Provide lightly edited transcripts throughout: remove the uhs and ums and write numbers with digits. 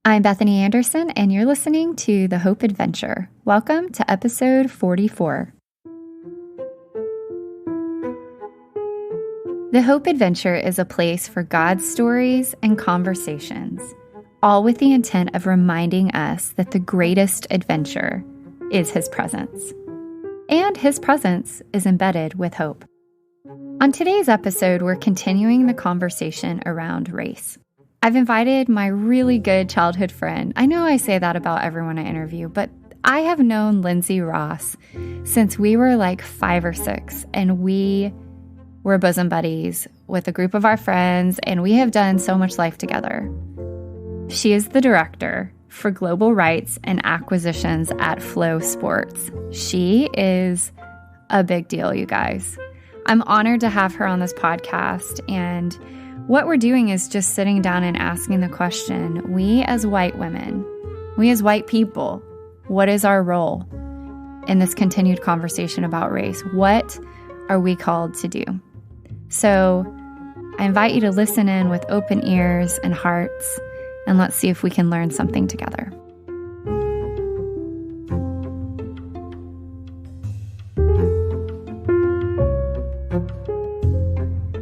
I'm Bethany Anderson, and you're listening to The Hope Adventure. Welcome to episode 44. The Hope Adventure is a place for God's stories and conversations, all with the intent of reminding us that the greatest adventure is His presence. And His presence is embedded with hope. On today's episode, we're continuing the conversation around race. I've invited my really good childhood friend. I know I say that about everyone I interview, but I have known Lindsey Ross since we were like 5 or 6, and we were bosom buddies with a group of our friends, and we have done so much life together. She is the director for global rights and acquisitions at Flow Sports. She is a big deal, you guys. I'm honored to have her on this podcast, and what we're doing is just sitting down and asking the question, we as white women, we as white people, what is our role in this continued conversation about race? What are we called to do? So I invite you to listen in with open ears and hearts, and let's see if we can learn something together.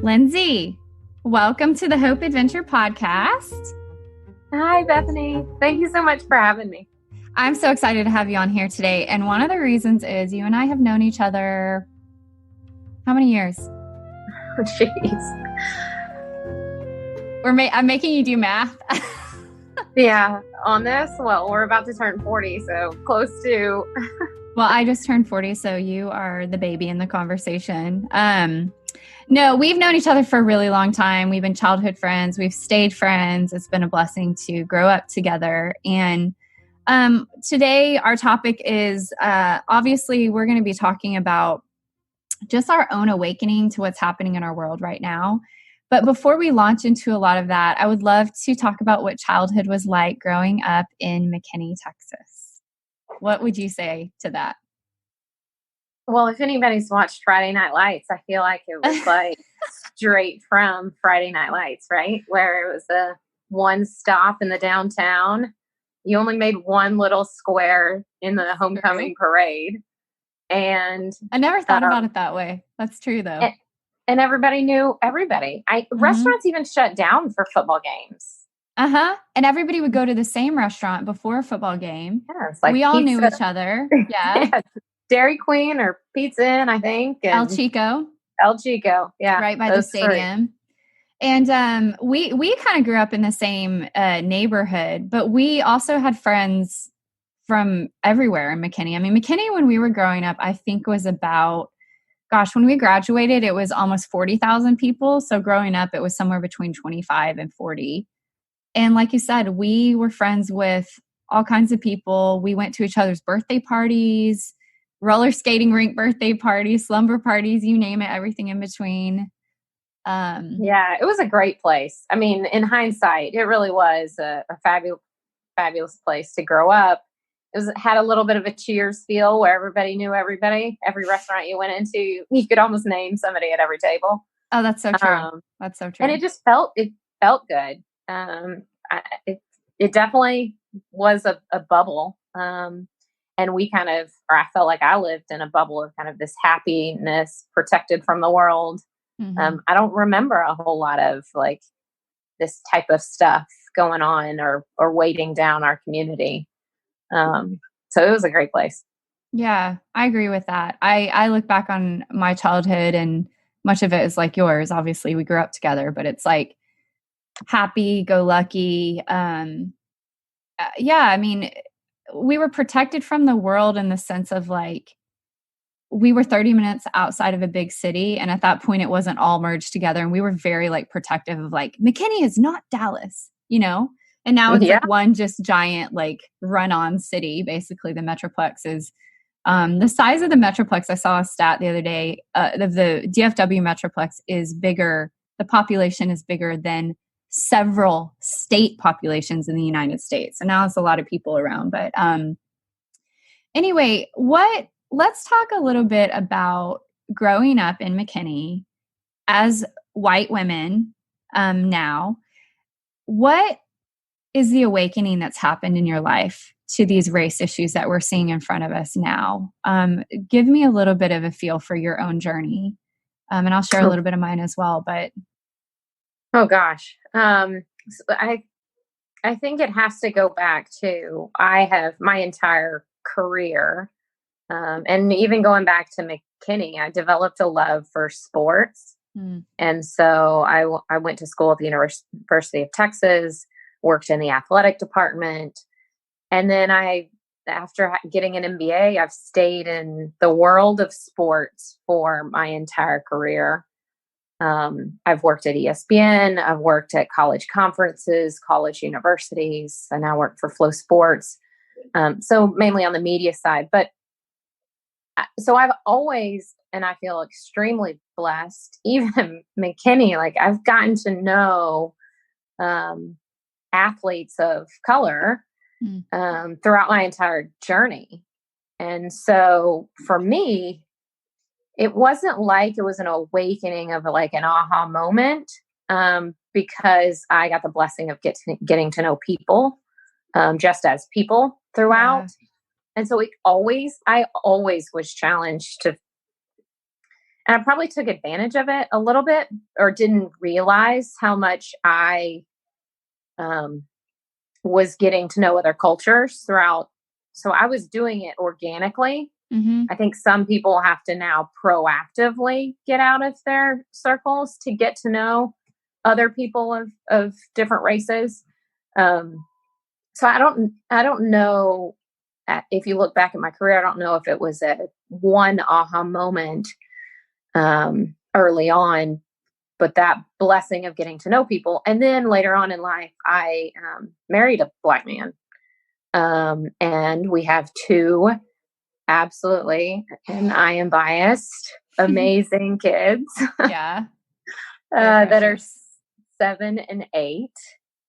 Lindsey, welcome to the Hope Adventure podcast. Hi, Bethany. Thank you so much for having me. I'm so excited to have you on here today. And one of the reasons is you and I have known each other, how many years? Jeez. I'm making you do math. Yeah, on this, well, we're about to turn 40, so close to. Well, I just turned 40, so you are the baby in the conversation. No, we've known each other for a really long time. We've been childhood friends. We've stayed friends. It's been a blessing to grow up together. And today our topic is, obviously, we're going to be talking about just our own awakening to what's happening in our world right now. But before we launch into a lot of that, I would love to talk about what childhood was like growing up in McKinney, Texas. What would you say to that? Well, if anybody's watched Friday Night Lights, I feel like it was like straight from Friday Night Lights, right? Where it was a one stop in the downtown. You only made one little square in the homecoming parade. And I never thought about it that way. That's true, though. And everybody knew everybody. Restaurants even shut down for football games. And everybody would go to the same restaurant before a football game. Yeah, it's like we all knew each other. Yeah. Yeah. Dairy Queen or Pizza Inn, I think. El Chico. Yeah. Right by the stadium. And we kind of grew up in the same neighborhood, but we also had friends from everywhere in McKinney. I mean, McKinney, when we were growing up, I think was about, when we graduated, it was almost 40,000 people. So growing up, it was somewhere between 25 and 40. And like you said, we were friends with all kinds of people. We went to each other's birthday parties, roller skating rink birthday parties, slumber parties, you name it, everything in between. Yeah, it was a great place. I mean, in hindsight, it really was a fabulous place to grow up. It had a little bit of a Cheers feel where everybody knew everybody. Every restaurant you went into, you could almost name somebody at every table. Oh, that's so true. That's so true. And it felt good. It definitely was a bubble. And I felt like I lived in a bubble of kind of this happiness, protected from the world. Mm-hmm. I don't remember a whole lot of like this type of stuff going on or weighting down our community. So it was a great place. Yeah, I agree with that. I look back on my childhood, and much of it is like yours. Obviously, we grew up together, but it's like happy go lucky. Yeah, I mean, we were protected from the world in the sense of like, we were 30 minutes outside of a big city. And at that point, it wasn't all merged together. And we were very like protective of like, McKinney is not Dallas, you know? And now it's like one just giant like run-on city. Basically, the Metroplex is the size of the Metroplex. I saw a stat the other day. The DFW Metroplex is bigger. The population is bigger than several state populations in the United States. And now it's a lot of people around. But anyway, let's talk a little bit about growing up in McKinney as white women now. What is the awakening that's happened in your life to these race issues that we're seeing in front of us now? Give me a little bit of a feel for your own journey. And I'll share a little bit of mine as well, but. Oh gosh. So I think it has to go back to, I have my entire career, and even going back to McKinney, I developed a love for sports. And so I went to school at the University of Texas, worked in the athletic department. And then after getting an MBA, I've stayed in the world of sports for my entire career. I've worked at ESPN. I've worked at college conferences, college universities. I now work for Flow Sports. So mainly on the media side, but so I've always, and I feel extremely blessed, even McKinney, like I've gotten to know, athletes of color, throughout my entire journey. And so for me, it wasn't like it was an awakening of like an aha moment, because I got the blessing of getting to know people, just as people throughout. Yeah. And so I always was challenged to, and I probably took advantage of it a little bit, or didn't realize how much I was getting to know other cultures throughout. So I was doing it organically. I think some people have to now proactively get out of their circles to get to know other people of different races. So I don't know, if you look back at my career, I don't know if it was a one aha moment, early on, but that blessing of getting to know people. And then later on in life, I married a Black man. And we have two, absolutely, and I am biased, amazing kids. Yeah. That are 7 and 8.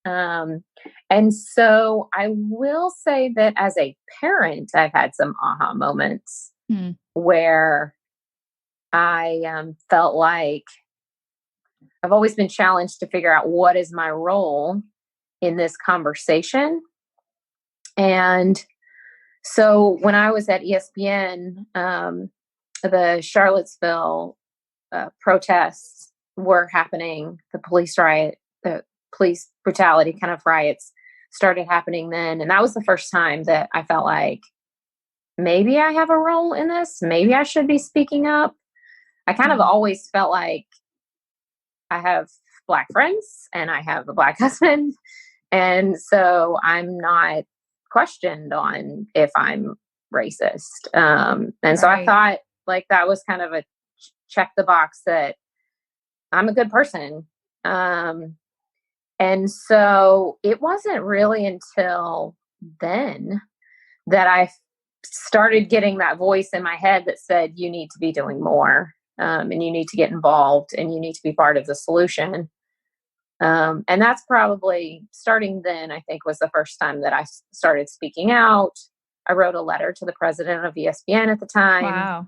And so I will say that as a parent, I've had some aha moments where I felt like I've always been challenged to figure out what is my role in this conversation. And so when I was at ESPN, the Charlottesville protests were happening, the police brutality kind of riots started happening then. And that was the first time that I felt like maybe I have a role in this. Maybe I should be speaking up. I kind of always felt like I have Black friends and I have a Black husband. And so I'm not questioned on if I'm racist. And so I thought like that was kind of a check the box that I'm a good person. And so it wasn't really until then that I started getting that voice in my head that said, you need to be doing more, and you need to get involved and you need to be part of the solution. And that's probably starting then, I think, was the first time that I started speaking out. I wrote a letter to the president of ESPN at the time. Wow.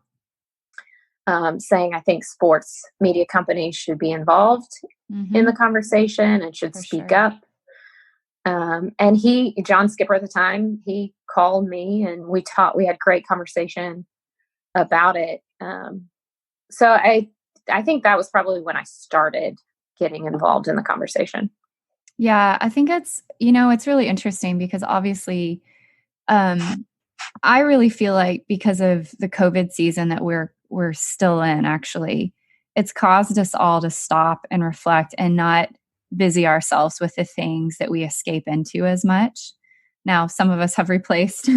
Saying I think sports media companies should be involved in the conversation and should speak up. And John Skipper at the time, he called me and we had great conversation about it. So I think that was probably when I started getting involved in the conversation. Yeah, I think it's really interesting because obviously, I really feel like because of the COVID season that we're still in, actually, it's caused us all to stop and reflect and not busy ourselves with the things that we escape into as much. Now, some of us have replaced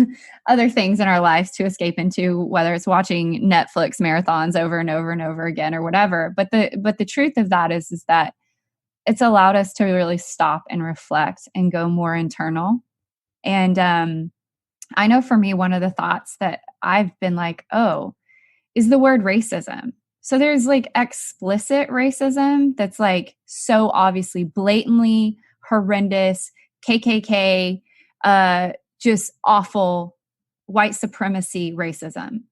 other things in our lives to escape into, whether it's watching Netflix marathons over and over and over again or whatever. But the truth of that is that it's allowed us to really stop and reflect and go more internal. And I know for me, one of the thoughts that I've been like, oh, is the word racism. So there's like explicit racism that's like so obviously blatantly horrendous, KKK, just awful white supremacy racism.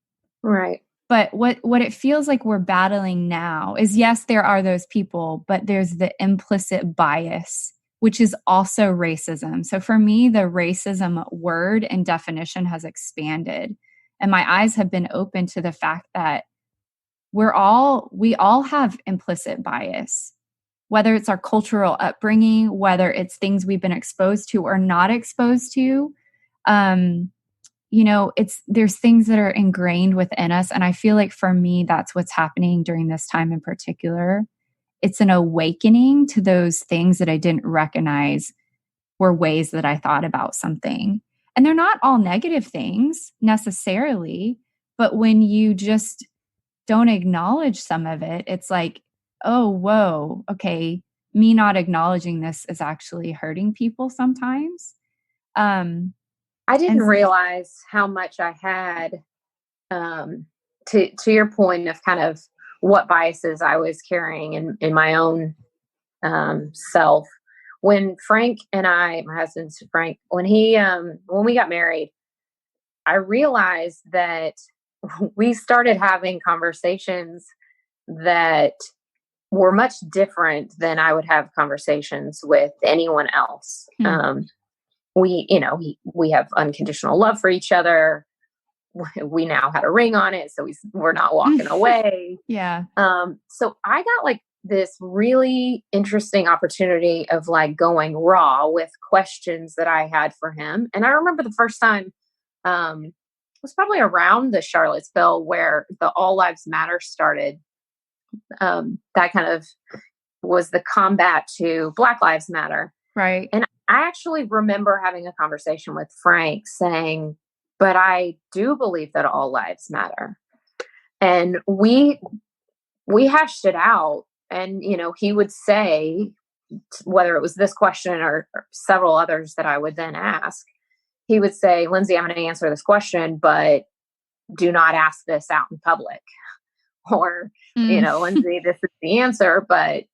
Right. But what it feels like we're battling now is, yes, there are those people, but there's the implicit bias which is also racism. So for me, the racism word and definition has expanded. And my eyes have been open to the fact that we all have implicit bias, whether it's our cultural upbringing, whether it's things we've been exposed to or not exposed to. There's things that are ingrained within us. And I feel like for me, that's what's happening during this time in particular. It's an awakening to those things that I didn't recognize were ways that I thought about something. And they're not all negative things necessarily, but when you just don't acknowledge some of it, it's like, oh, whoa, okay, me not acknowledging this is actually hurting people sometimes. I didn't realize how much I had, to your point of kind of what biases I was carrying in my own self. When Frank and my husband's Frank, when we got married, I realized that we started having conversations that were much different than I would have conversations with anyone else. We have unconditional love for each other. We now had a ring on it, so we're not walking away. Yeah. So I got like this really interesting opportunity of like going raw with questions that I had for him. And I remember the first time, it was probably around the Charlottesville where the All Lives Matter started. That kind of was the combat to Black Lives Matter. Right. And I actually remember having a conversation with Frank saying, but I do believe that all lives matter. And we hashed it out. And, he would say, whether it was this question or several others that I would then ask, he would say, Lindsey, I'm going to answer this question, but do not ask this out in public. Or, Lindsey, this is the answer, but,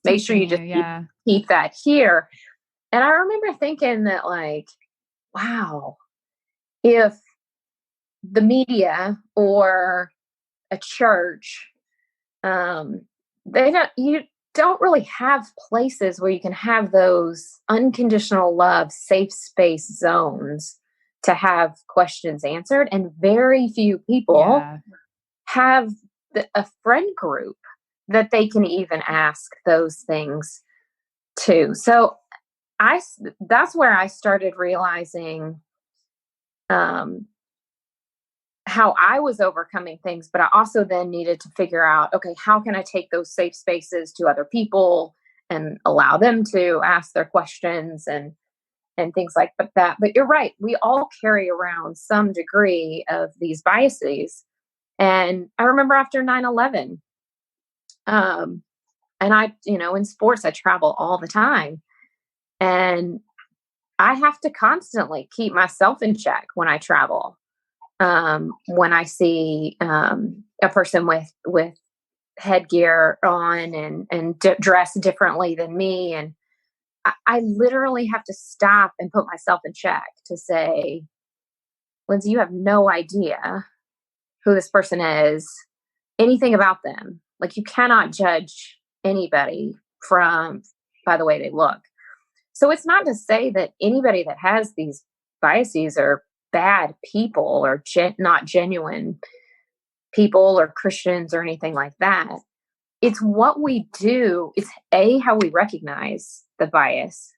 make sure you just keep that here. And I remember thinking that, like, wow, if the media or a church, you don't really have places where you can have those unconditional love, safe space zones to have questions answered. And very few people have a friend group that they can even ask those things to. So that's where I started realizing how I was overcoming things, but I also then needed to figure out, okay, how can I take those safe spaces to other people and allow them to ask their questions and things like that. But you're right. We all carry around some degree of these biases. And I remember after 9/11, and I, in sports, I travel all the time. And I have to constantly keep myself in check when I travel. When I see a person with headgear on and dressed differently than me, and I literally have to stop and put myself in check to say, Lindsey, you have no idea who this person is, anything about them. Like, you cannot judge anybody by the way they look. So it's not to say that anybody that has these biases are bad people or not genuine people or Christians or anything like that. It's what we do. It's how we recognize the bias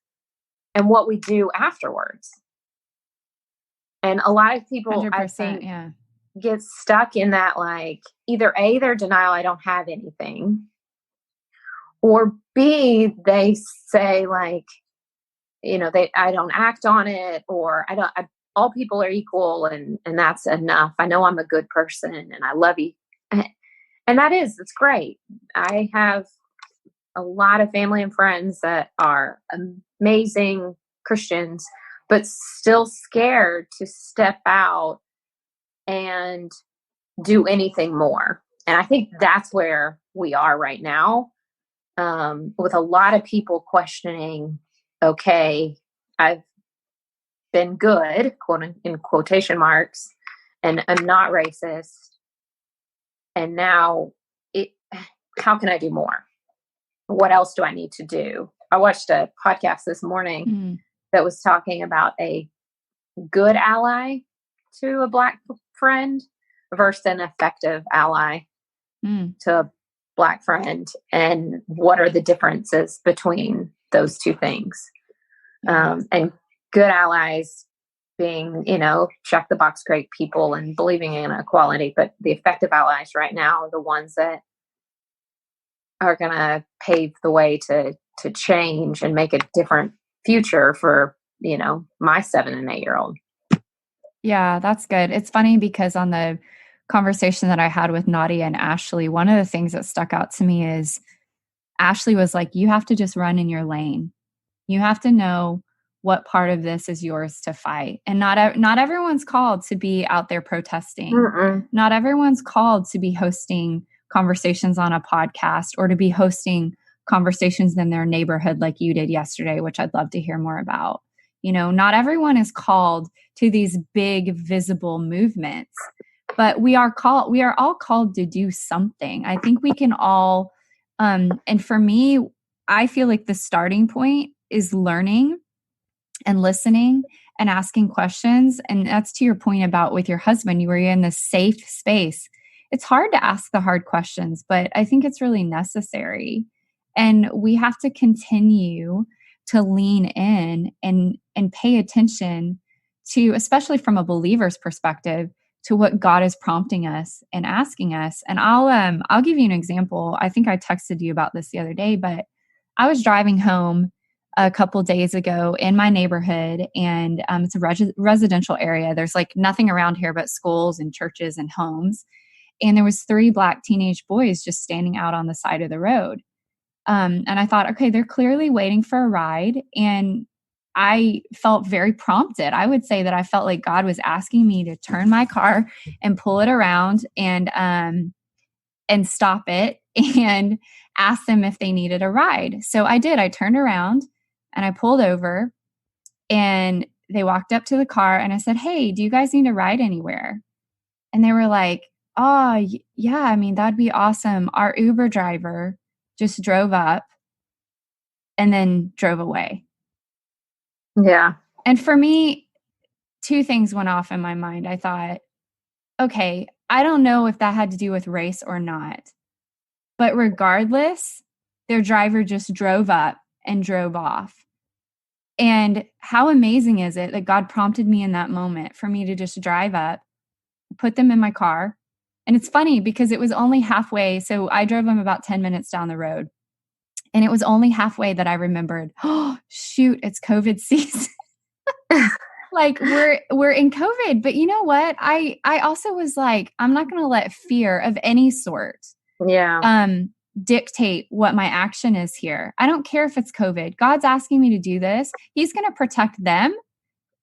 and what we do afterwards. And a lot of people, I think, get stuck in that, like, either A, they're denial, I don't have anything, or B, they say, like, I don't act on it, or all people are equal and that's enough. I know I'm a good person and I love you. And it's great. I have a lot of family and friends that are amazing Christians, but still scared to step out and do anything more. And I think that's where we are right now, with a lot of people questioning, okay, I've been good, quote in quotation marks, and I'm not racist. And now how can I do more? What else do I need to do? I watched a podcast this morning that was talking about a good ally to a Black friend versus an effective ally to a Black friend, and what are the differences between those two things. And good allies being, check the box, great people and believing in equality, but the effective allies right now are the ones that are going to pave the way to change and make a different future for, my 7 and 8 year old. Yeah, that's good. It's funny because on the conversation that I had with Nadia and Ashley, one of the things that stuck out to me is Ashley was like, you have to just run in your lane. You have to know what part of this is yours to fight. And not everyone's called to be out there protesting. Not everyone's called to be hosting conversations on a podcast or to be hosting conversations in their neighborhood like you did yesterday, which I'd love to hear more about. Not everyone is called to these big visible movements, but we are all called to do something. I think we can all, and for me, I feel like the starting point is learning and listening and asking questions. And that's to your point about with your husband, you were in this safe space. It's hard to ask the hard questions, but I think it's really necessary. And we have to continue to lean in and pay attention to, especially from a believer's perspective, to what God is prompting us and asking us. And I'll give you an example. I think I texted you about this the other day, but I was driving home a couple days ago in my neighborhood, and it's a residential area. There's like nothing around here but schools and churches and homes. And there was 3 Black teenage boys just standing out on the side of the road. And I thought, okay, they're clearly waiting for a ride. And I felt very prompted. I would say that I felt like God was asking me to turn my car and pull it around and stop it and ask them if they needed a ride. So I did. I turned around and I pulled over, and they walked up to the car and I said, "Hey, do you guys need a ride anywhere?" And they were like, "Oh, yeah, I mean, that'd be awesome. Our Uber driver just drove up and then drove away." Yeah. And for me, 2 things went off in my mind. I thought, okay, I don't know if that had to do with race or not, but regardless, their driver just drove up and drove off. And how amazing is it that God prompted me in that moment for me to just drive up, put them in my car. And it's funny because it was only halfway. So I drove them about 10 minutes down the road. And it was only halfway that I remembered, oh, shoot, it's COVID season. Like we're in COVID. But you know what? I also was like, I'm not going to let fear of any sort dictate what my action is here. I don't care if it's COVID. God's asking me to do this. He's going to protect them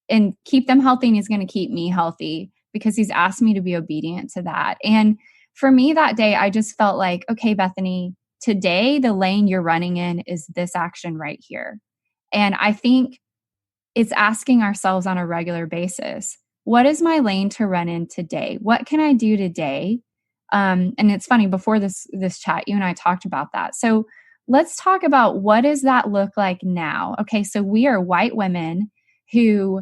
and keep them healthy, and he's going to keep me healthy because he's asked me to be obedient to that. And for me that day, I just felt like, okay, Bethany, today the lane you're running in is this action right here. And I think it's asking ourselves on a regular basis, what is my lane to run in today? What can I do today? And it's funny, before this chat, you and I talked about that. So let's talk about, what does that look like now? Okay, so we are white women who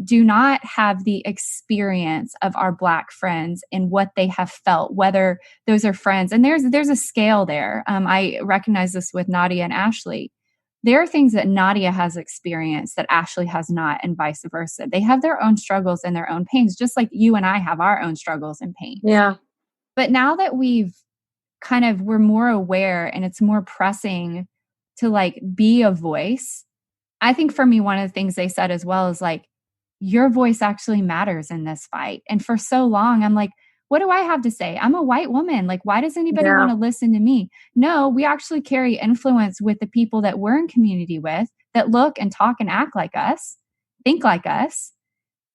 do not have the experience of our Black friends and what they have felt, whether those are friends. And there's a scale there. I recognize this with Nadia and Ashley. There are things that Nadia has experienced that Ashley has not, and vice versa. They have their own struggles and their own pains, just like you and I have our own struggles and pains. Yeah. But now that we're more aware and it's more pressing to like be a voice, I think for me, one of the things they said as well is like, your voice actually matters in this fight. And for so long, I'm like, what do I have to say? I'm a white woman. Like, why does anybody want to listen to me? No, we actually carry influence with the people that we're in community with, that look and talk and act like us, think like us.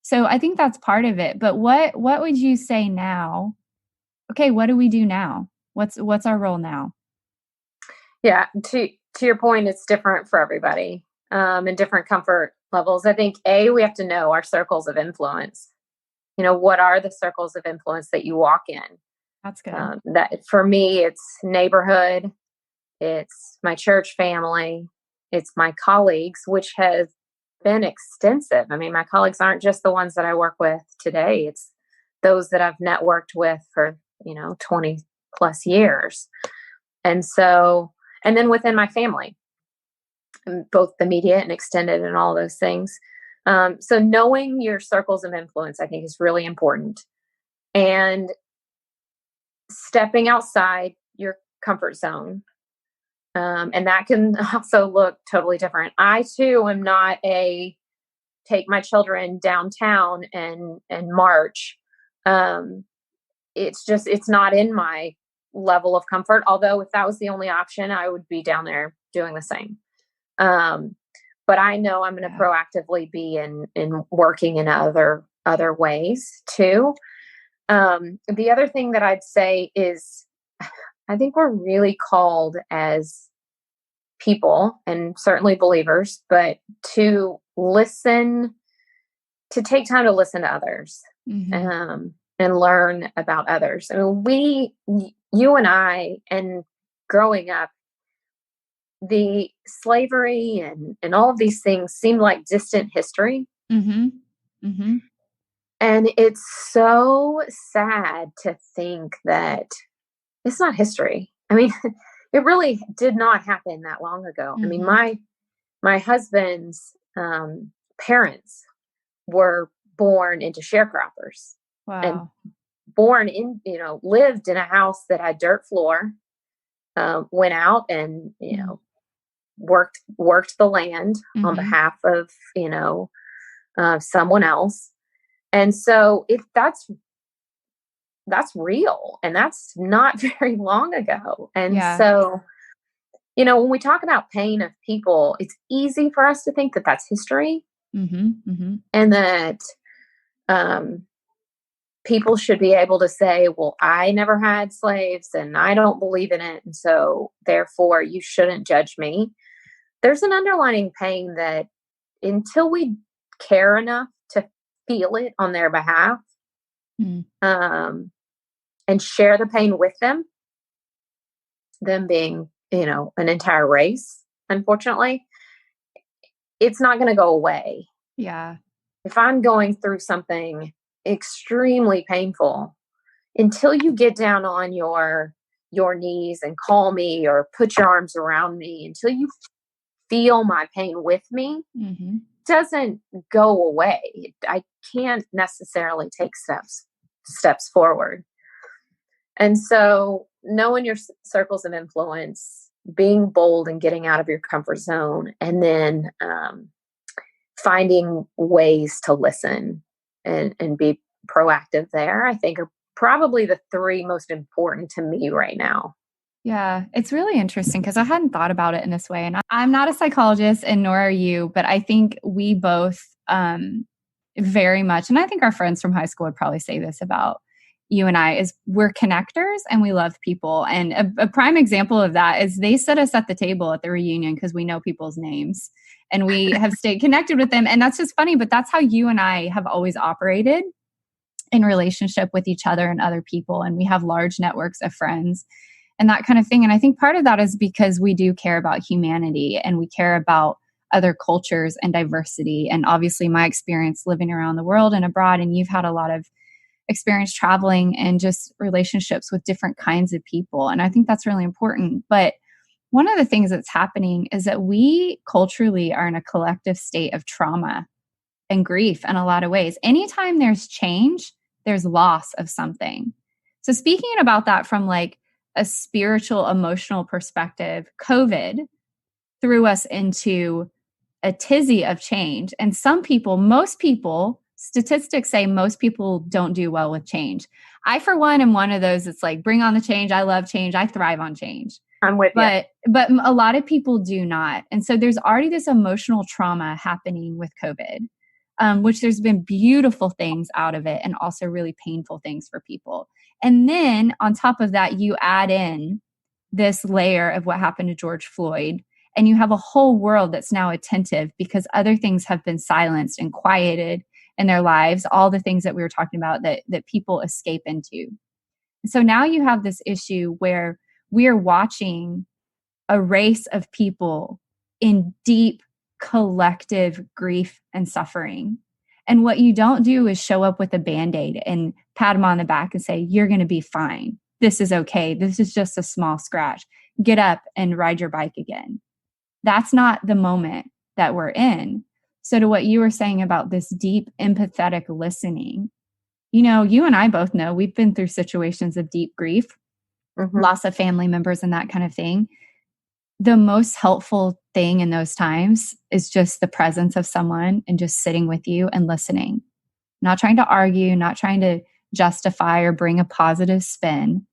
So I think that's part of it. But what would you say now? Okay, what do we do now? What's our role now? Yeah, to your point, it's different for everybody, and different comfort levels. I think we have to know our circles of influence. What are the circles of influence that you walk in? That's good. That for me, it's neighborhood, it's my church family, it's my colleagues, which has been extensive. I mean, my colleagues aren't just the ones that I work with today. It's those that I've networked with for, 20 plus years. And so, and then within my family, both the immediate and extended and all those things. So knowing your circles of influence, I think, is really important. And stepping outside your comfort zone. And that can also look totally different. I too am not a take my children downtown and march. It's not in my level of comfort. Although if that was the only option, I would be down there doing the same. But I know I'm going to proactively be in working in other ways too. The other thing that I'd say is, I think we're really called as people, and certainly believers, but to listen, to take time to listen to others, and learn about others. I mean, you and I, and growing up, the slavery and all of these things seem like distant history. And it's so sad to think that it's not history. I mean, it really did not happen that long ago. I mean, my husband's parents were born into sharecroppers. Wow. And born in, lived in a house that had dirt floor, went out and, worked the land on behalf of, someone else. And so that's real, and that's not very long ago. And so, when we talk about pain of people, it's easy for us to think that that's history, and that people should be able to say, well, I never had slaves and I don't believe in it, and so therefore you shouldn't judge me. There's an underlying pain that, until we care enough to feel it on their behalf, and share the pain with them being, an entire race, unfortunately, it's not going to go away. Yeah. If I'm going through something extremely painful, until you get down on your knees and call me or put your arms around me, until you feel my pain with me, doesn't go away. I can't necessarily take steps forward. And so knowing your circles of influence, being bold and getting out of your comfort zone, and then finding ways to listen and be proactive there, I think, are probably the three most important to me right now. Yeah, it's really interesting because I hadn't thought about it in this way. And I'm not a psychologist, and nor are you, but I think we both very much, and I think our friends from high school would probably say this about you and I, is we're connectors and we love people. And a prime example of that is they set us at the table at the reunion because we know people's names and we have stayed connected with them. And that's just funny, but that's how you and I have always operated in relationship with each other and other people. And we have large networks of friends and that kind of thing. And I think part of that is because we do care about humanity and we care about other cultures and diversity. And obviously my experience living around the world and abroad, and you've had a lot of experience traveling and just relationships with different kinds of people. And I think that's really important. But one of the things that's happening is that we culturally are in a collective state of trauma and grief in a lot of ways. Anytime there's change, there's loss of something. So speaking about that from like a spiritual, emotional perspective, COVID threw us into a tizzy of change. And most people, statistics say most people don't do well with change. I, for one, am one of those that's like, bring on the change. I love change. I thrive on change. I'm with you. But a lot of people do not. And so there's already this emotional trauma happening with COVID, which there's been beautiful things out of it and also really painful things for people. And then on top of that, you add in this layer of what happened to George Floyd, and you have a whole world that's now attentive because other things have been silenced and quieted in their lives, all the things that we were talking about that people escape into. So now you have this issue where we are watching a race of people in deep collective grief and suffering. And what you don't do is show up with a Band-Aid and pat them on the back and say, you're going to be fine. This is okay. This is just a small scratch. Get up and ride your bike again. That's not the moment that we're in. So to what you were saying about this deep empathetic listening, you know, you and I both know we've been through situations of deep grief, loss of family members and that kind of thing. The most helpful thing in those times is just the presence of someone and just sitting with you and listening, not trying to argue, not trying to justify or bring a positive spin,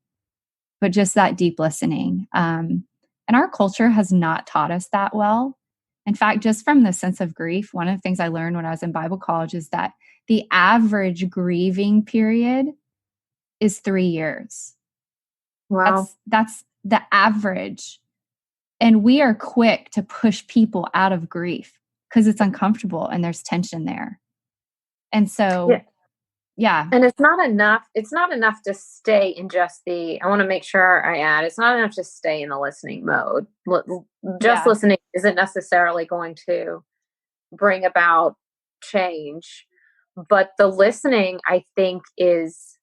but just that deep listening. And our culture has not taught us that well. In fact, just from the sense of grief, one of the things I learned when I was in Bible college is that the average grieving period is 3 years. Wow. That's the average. And we are quick to push people out of grief because it's uncomfortable and there's tension there. And so, yeah. And it's not enough. It's not enough to stay in just I want to make sure I add, it's not enough to stay in the listening mode. Just listening isn't necessarily going to bring about change, but the listening, I think, is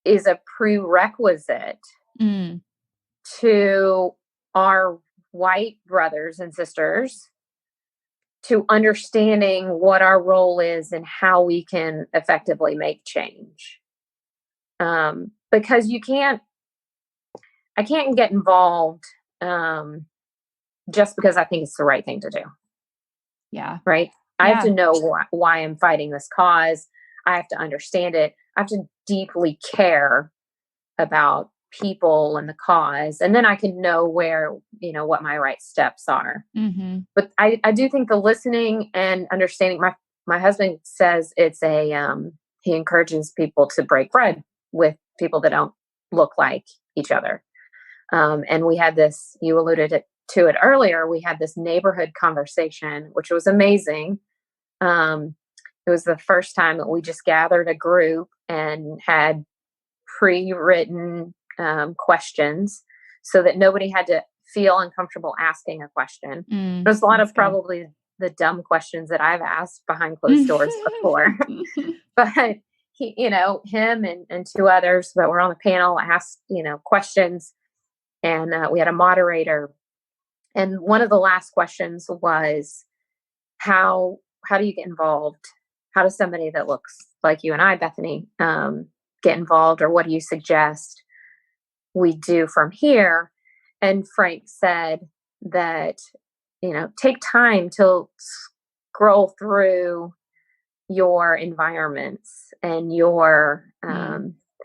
a prerequisite to our white brothers and sisters to understanding what our role is and how we can effectively make change. Because I can't get involved just because I think it's the right thing to do. Yeah. Right. I have to know why I'm fighting this cause. I have to understand it. I have to deeply care about people and the cause. And then I can know where, what my right steps are. But I do think the listening and understanding, my husband says it's he encourages people to break bread with people that don't look like each other. And we had this, you alluded to it earlier, we had this neighborhood conversation, which was amazing. It was the first time that we just gathered a group and had pre-written questions so that nobody had to feel uncomfortable asking a question. There's a lot of probably the dumb questions that I've asked behind closed doors before. But he, him and two others that were on the panel asked, questions. And we had a moderator. And one of the last questions was, how do you get involved? How does somebody that looks like you and I, Bethany, get involved? Or what do you suggest we do from here? And Frank said that, take time to scroll through your environments and your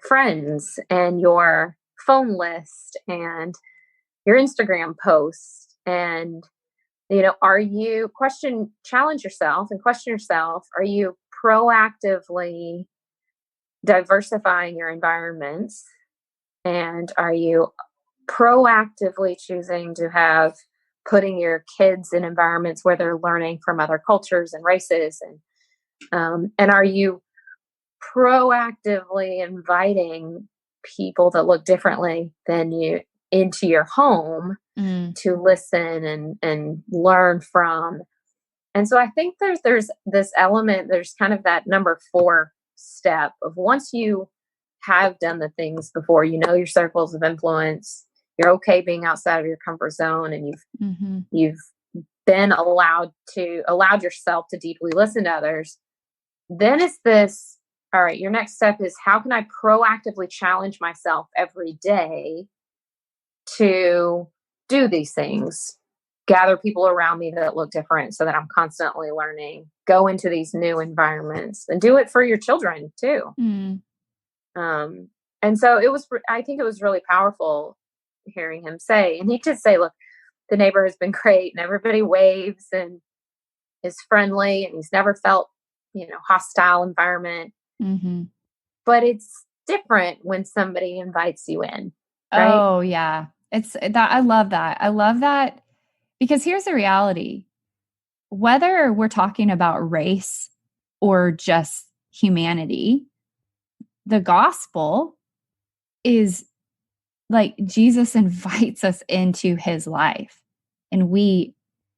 friends and your phone list and your Instagram posts. And, challenge yourself and question yourself, are you proactively diversifying your environments? And are you proactively choosing to putting your kids in environments where they're learning from other cultures and races? And are you proactively inviting people that look differently than you into your home to listen and learn from? And so I think there's this element, there's kind of that number 4 step of, once you have done the things before, your circles of influence, you're okay being outside of your comfort zone, and you've been allowed yourself to deeply listen to others. Then it's this, all right, your next step is, how can I proactively challenge myself every day to do these things, gather people around me that look different so that I'm constantly learning, go into these new environments, and do it for your children too. And so I think it was really powerful hearing him say, and he did say, look, the neighbor has been great and everybody waves and is friendly, and he's never felt, hostile environment. But it's different when somebody invites you in. Right? Oh yeah. It's that. I love that. I love that, because here's the reality. Whether we're talking about race or just humanity, the gospel is like Jesus invites us into his life, and we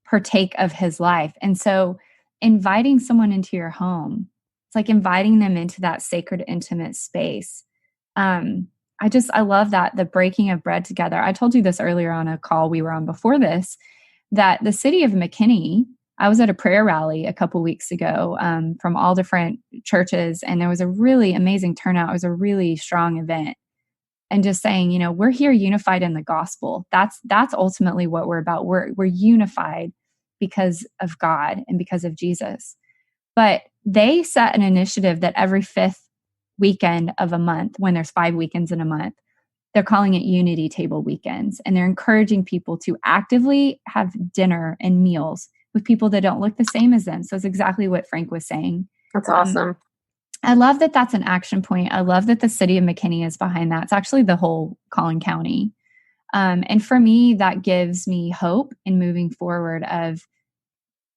partake of his life. And so inviting someone into your home, it's like inviting them into that sacred, intimate space. I love that, the breaking of bread together. I told you this earlier on a call we were on before this, that the city of McKinney, I was at a prayer rally a couple weeks ago from all different churches, and there was a really amazing turnout. It was a really strong event. And just saying, we're here unified in the gospel. That's ultimately what we're about. We're unified because of God and because of Jesus. But they set an initiative that every fifth weekend of a month, when there's 5 weekends in a month, they're calling it Unity Table Weekends. And they're encouraging people to actively have dinner and meals with people that don't look the same as them. So it's exactly what Frank was saying. That's awesome. I love that that's an action point. I love that the city of McKinney is behind that. It's actually the whole Collin County. And for me, that gives me hope in moving forward,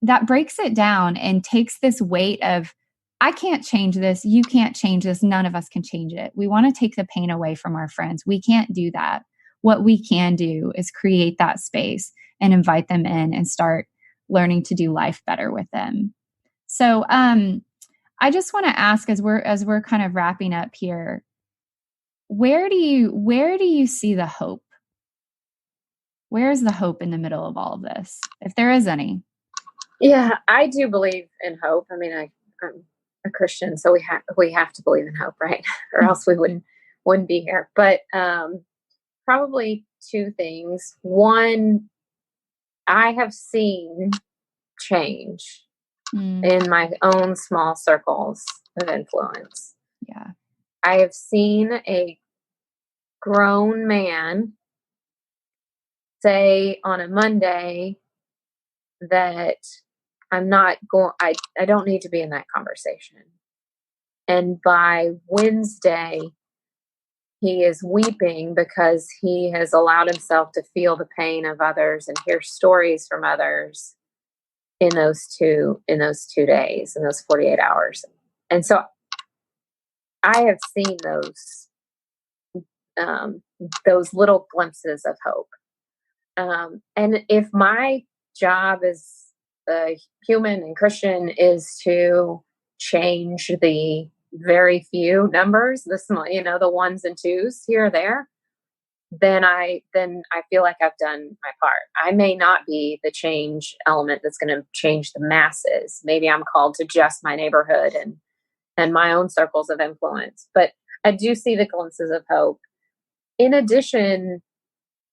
that breaks it down and takes this weight of, I can't change this. You can't change this. None of us can change it. We want to take the pain away from our friends. We can't do that. What we can do is create that space and invite them in and start learning to do life better with them. So, I just want to ask, as we're kind of wrapping up here, where do you see the hope? Where is the hope in the middle of all of this, if there is any? Yeah, I do believe in hope. I mean, I'm a Christian, so we have to believe in hope, right? Or else we wouldn't be here. But probably two things. One, I have seen change in my own small circles of influence. Yeah. I have seen a grown man say on a Monday that I don't need to be in that conversation. And by Wednesday, he is weeping because he has allowed himself to feel the pain of others and hear stories from others in those 2 days, in those 48 hours. And so I have seen those little glimpses of hope. And if my job as a human and Christian is to change the very few numbers, the ones and twos here or there, then I feel like I've done my part. I may not be the change element that's going to change the masses. Maybe I'm called to just my neighborhood and my own circles of influence. But I do see the glimpses of hope. In addition,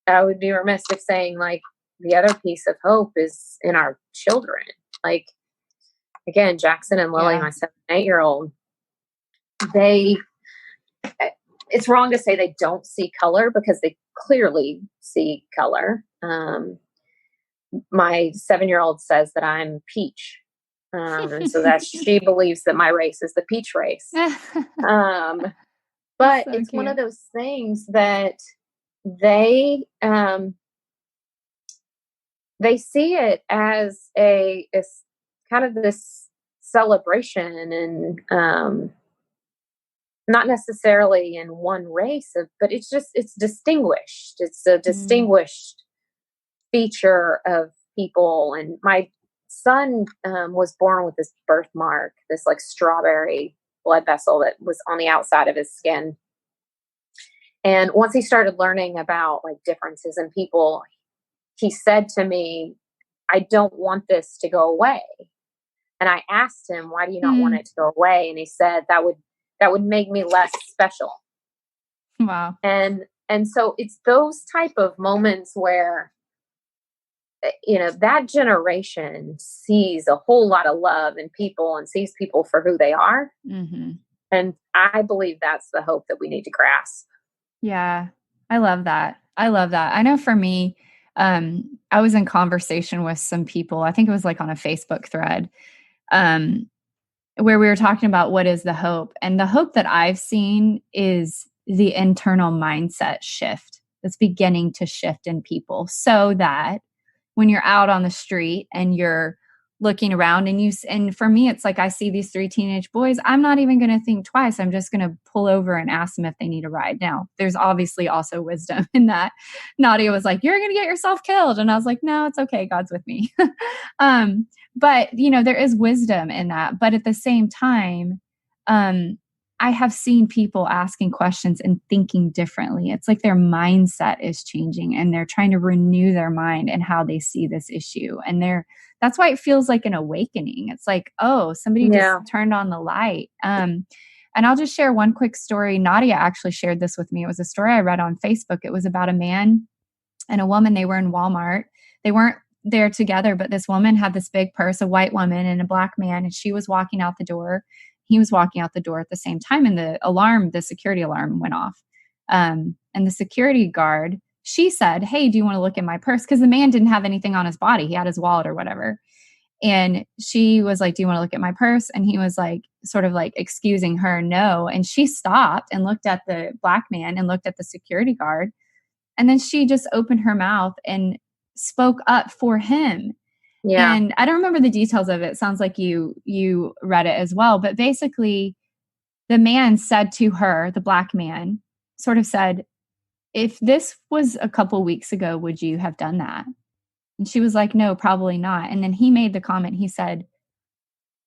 I would be remiss if saying, like, the other piece of hope is in our children. Like, again, Jackson and Lily, my 7 and 8-year-old, it's wrong to say they don't see color, because they clearly see color. My 7-year-old says that I'm peach. And so that she believes that my race is the peach race. But so it's cute. One of those things that they see it as a kind of this celebration, and not necessarily in one race, but it's distinguished. It's a distinguished feature of people. And my son was born with this birthmark, this like strawberry blood vessel that was on the outside of his skin. And once he started learning about like differences in people, he said to me, I don't want this to go away. And I asked him, why do you not want it to go away? And he said, that would make me less special. Wow. And so it's those type of moments where, that generation sees a whole lot of love in people and sees people for who they are. Mm-hmm. And I believe that's the hope that we need to grasp. Yeah. I love that. I know for me, I was in conversation with some people, I think it was like on a Facebook thread, where we were talking about what is the hope. And the hope that I've seen is the internal mindset shift that's beginning to shift in people, so that when you're out on the street and you're looking around and for me, it's like, I see these 3 teenage boys. I'm not even going to think twice. I'm just going to pull over and ask them if they need a ride. Now, there's obviously also wisdom in that. Nadia was like, you're going to get yourself killed. And I was like, no, it's okay. God's with me. But there is wisdom in that. But at the same time, I have seen people asking questions and thinking differently. It's like their mindset is changing and they're trying to renew their mind and how they see this issue. And that's why it feels like an awakening. It's like, oh, somebody just turned on the light. And I'll just share one quick story. Nadia actually shared this with me. It was a story I read on Facebook. It was about a man and a woman. They were in Walmart. They weren't there together, but this woman had this big purse, a white woman and a black man, and she was walking out the door. He was walking out the door at the same time, and the security alarm went off. And the security guard, she said, hey, do you want to look at my purse? Because the man didn't have anything on his body. He had his wallet or whatever. And she was like, do you want to look at my purse? And he was like, sort of like excusing her, no. And she stopped and looked at the black man and looked at the security guard. And then she just opened her mouth and spoke up for him. Yeah. And I don't remember the details of it. It sounds like you read it as well. But basically, the man said to her, the black man, sort of said, if this was a couple weeks ago, would you have done that? And she was like, no, probably not. And then he made the comment, he said,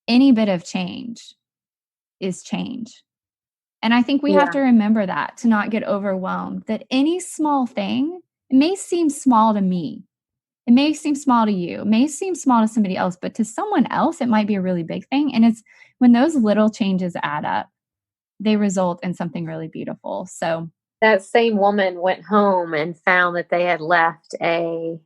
any bit of change is change. And I think we have to remember that, to not get overwhelmed, that any small thing, it may seem small to me. It may seem small to you. It may seem small to somebody else, but to someone else, it might be a really big thing. And it's when those little changes add up, they result in something really beautiful. So that same woman went home and found that they had left a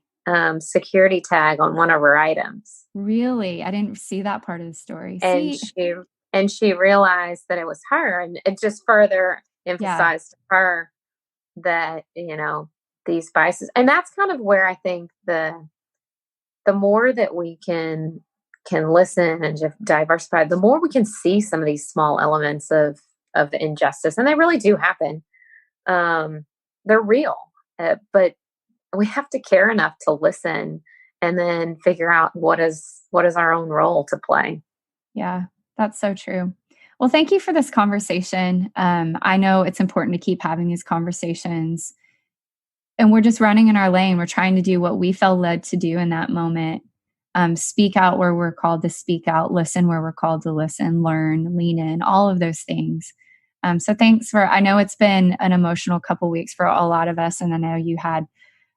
security tag on one of her items. Really? I didn't see that part of the story. And she realized that it was her, and it just further emphasized to her that, these vices. And that's kind of where I think the more that we can listen and just diversify, the more we can see some of these small elements of the injustice. And they really do happen. They're real, but we have to care enough to listen and then figure out what is our own role to play. Yeah, that's so true. Well, thank you for this conversation. I know it's important to keep having these conversations, and we're just running in our lane. We're trying to do what we felt led to do in that moment. Speak out where we're called to speak out, listen where we're called to listen, learn, lean in, all of those things. So thanks I know it's been an emotional couple weeks for a lot of us. And I know you had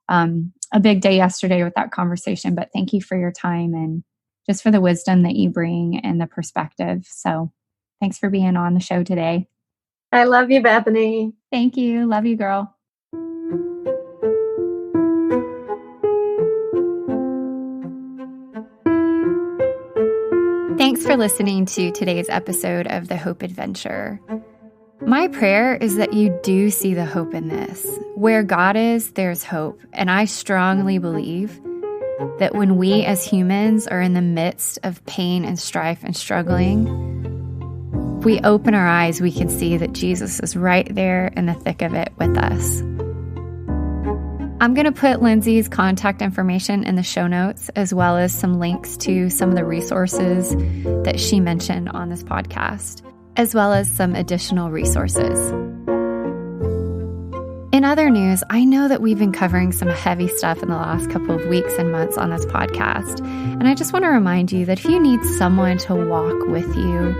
a big day yesterday with that conversation, but thank you for your time and just for the wisdom that you bring and the perspective. So thanks for being on the show today. I love you, Bethany. Thank you. Love you, girl. Thanks for listening to today's episode of The Hope Adventure. My prayer is that you do see the hope in this. Where God is, there's hope. And I strongly believe that when we as humans are in the midst of pain and strife and struggling, if we open our eyes, we can see that Jesus is right there in the thick of it with us. I'm going to put Lindsey's contact information in the show notes, as well as some links to some of the resources that she mentioned on this podcast, as well as some additional resources. In other news, I know that we've been covering some heavy stuff in the last couple of weeks and months on this podcast, and I just want to remind you that if you need someone to walk with you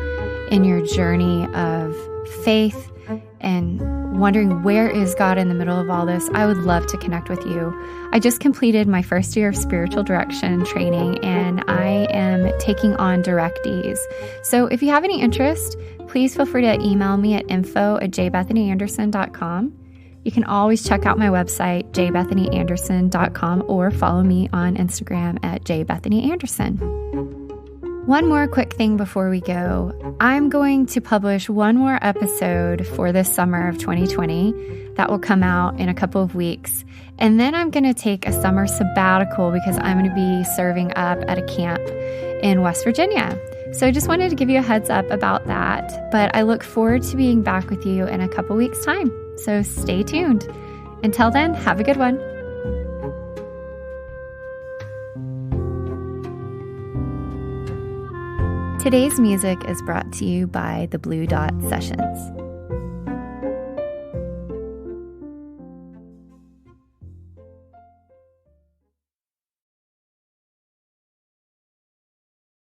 in your journey of faith and wondering where is God in the middle of all this, I would love to connect with you. I just completed my first year of spiritual direction training, and I am taking on directees. So if you have any interest, please feel free to email me at info@jbethanyanderson.com. You can always check out my website, jbethanyanderson.com, or follow me on Instagram at jbethanyanderson. One more quick thing before we go. I'm going to publish one more episode for this summer of 2020 that will come out in a couple of weeks. And then I'm going to take a summer sabbatical because I'm going to be serving up at a camp in West Virginia. So I just wanted to give you a heads up about that. But I look forward to being back with you in a couple weeks' time. So stay tuned. Until then, have a good one. Today's music is brought to you by the Blue Dot Sessions.